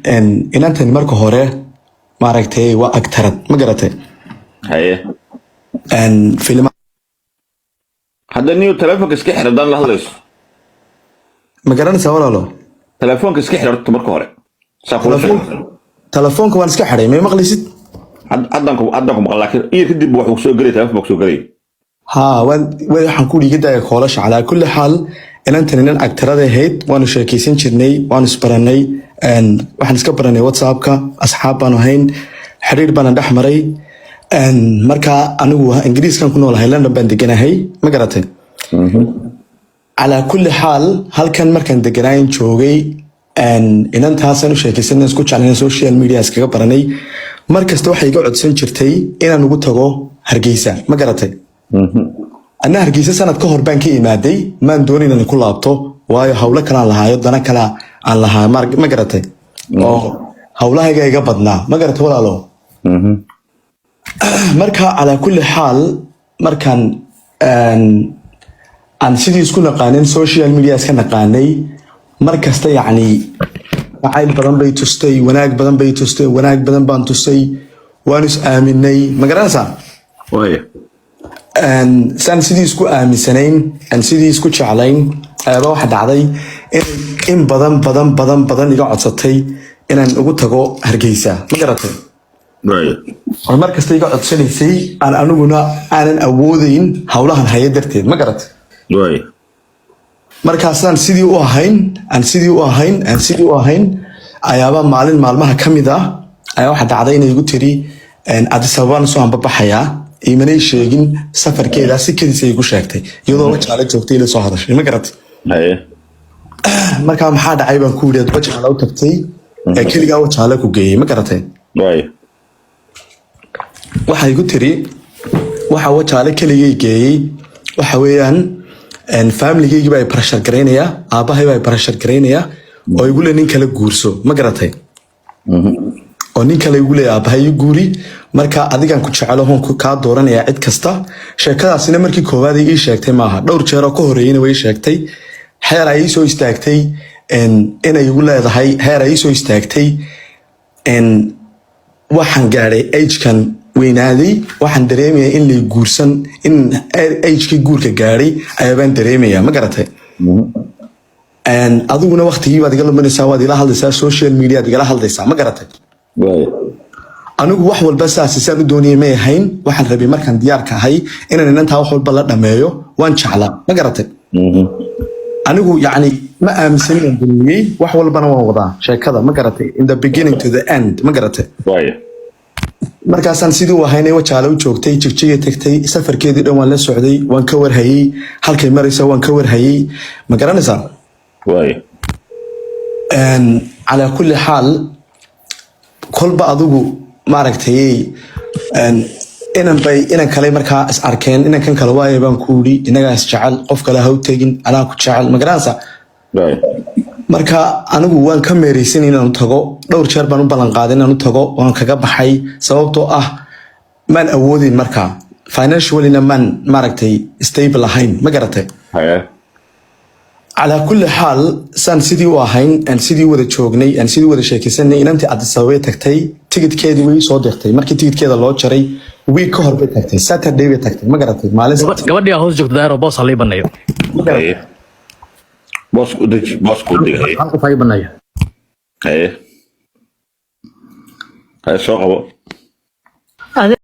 إن أنت المركو هوري ما ركتي وأكترت ما قرأتي هي إن فيلم هذا نيو تلفونك اسكي حردان لهلس ما قرأنا سوا له تلفونك اسكي حرد تمرك هوري سافر تلفون كمان سكح حري ما مغليسد عندكم لكن إيه كدي بوحوك سو قري تلفونك سو قري ها وين حنقول كده خلاص على كل حال إن أنت إن أكتر هذا هيد وأنا شاكيسين شرني وأنا سبرني إن وإحنا سكبرني واتسابك أصحاب أنا هين حرير بنا دحمري إن مركا أنا هو إنجليز كان كنا ولا هيلاند بندقنا هي ما قرأتين على كل حال هل كان مركا دقناين شوقي إن أنت هاسن شاكيسين ناس كوتش على السوشيال ميديا سكبرني مركز توحي يقعد سنشرتي إن أنا نقول تجو هرجيسة ما قرأتين أنا هرجيسة سنة كهر بانكي إمادي ما ندوني إن كل أبطو وهاي حولك على الهاي ضنا كلا على الهاي ما قرأتي حولها جاي قبضنا ما قرأت ولا له مركا على كل حال مركان أن سيدي سكون قانين سوشيال ميديا سكان قاني مركز تا يعني عائل بدن بيتوستي وناك بدن بيتوستي وناك بدن بانتوستي وانس آمني ما قرأتها وهي سان سيدي اسكو آمنسانين أن سيدي اسكو شعلين أبا واحد عادي إن بدن يقعد سطي إن أقول تقو هرجيسة ما قرأتي وهي المركز تيجي قعد سنيسي أنا قلنا أنا أودين حولها هي درتين ما قرأت وهي مركز أنا سيدي وهين أيابا معلمها كم إذا أي واحد عادين يقول تري أن أدي سوان سوان بحياة إيماني شيء سفر كذا سكري سيقول شاكتي يضو وجه على جوتي لصهرة ما قرأت هي مركز محاد عيبا كوريا وجه على وتبتي كل جا وجه على كوجي ما قرأتين وهي waxa igu tiri waxa wajaale kaligay geeyay waxa weeyaan family-gayga bay pressure gareynaya aabahay bay pressure gareynaya oo igu leeyin kala guurso ma garatay oo nin kale igu leeyahay aabahay guuri marka adigan ku jecelo hoon ku ka dooranaya cid kasta sheekadaasina markii koowaad ay sheegtay maaha dhowr jeer oo ka horeeyayna way sheegtay heer ay soo istaagtay inay igu leedahay heer ay soo istaagtay waxaan gaaray age-kan weynaaday waxaan dareemayaa in la guursan in age-kii guurka gaaray ayaan dareemayaa ma garatay adiguna waqtigii baad igala luminaysaa waad ila hadlaysaa social media aad igala hadlaysaa ma garatay anigu wax walba saasisaan u doonayay ma ahayn waxaan rabay markaan diyaarka ahay inaan inantaa wax walba la dhameeyo waan jeclaa ma garatay anigu yacni ma aaminsanin aan duniyey wax walbana waan wadaa sheekada ma garatay in the beginning to the end ma garatay markaasaan sidii u ahaynay wajaale u joogtay jigjiga tagtay safarkeedii dhan waan la socday waan ka warhayay halkay maraysa waan ka warhayay ma garanaysaa calaa kulli xaal kolba adigu maaragtay inan kale markaa is arkeen inankan kale waaye baan ku yidhi inagaa is jecel qof kale ha u tegin anaa ku jecel ma garanaysaa marka anigu waan ka meeraysan inaan u tago dhowr jeer baan u ballan qaaday inaan u tago waan kaga baxay sababtoo ah maan awoodin markaa financially maan maaragtay stable ahayn ma garatay calaa kulli xaal saan sidii u ahayn aan sidii wada joognay aan sidii wada sheekaysanay inantii Addis Ababa tagtay tigidkeedii way soo dirtay markii tigidkeeda loo jaray week ka hor bay tagtay Saturday bay tagtay ma garatay maalin gabadhii hoos joogta daaro boos halay banayo boos ku digay halka fay banayo هي soo qabo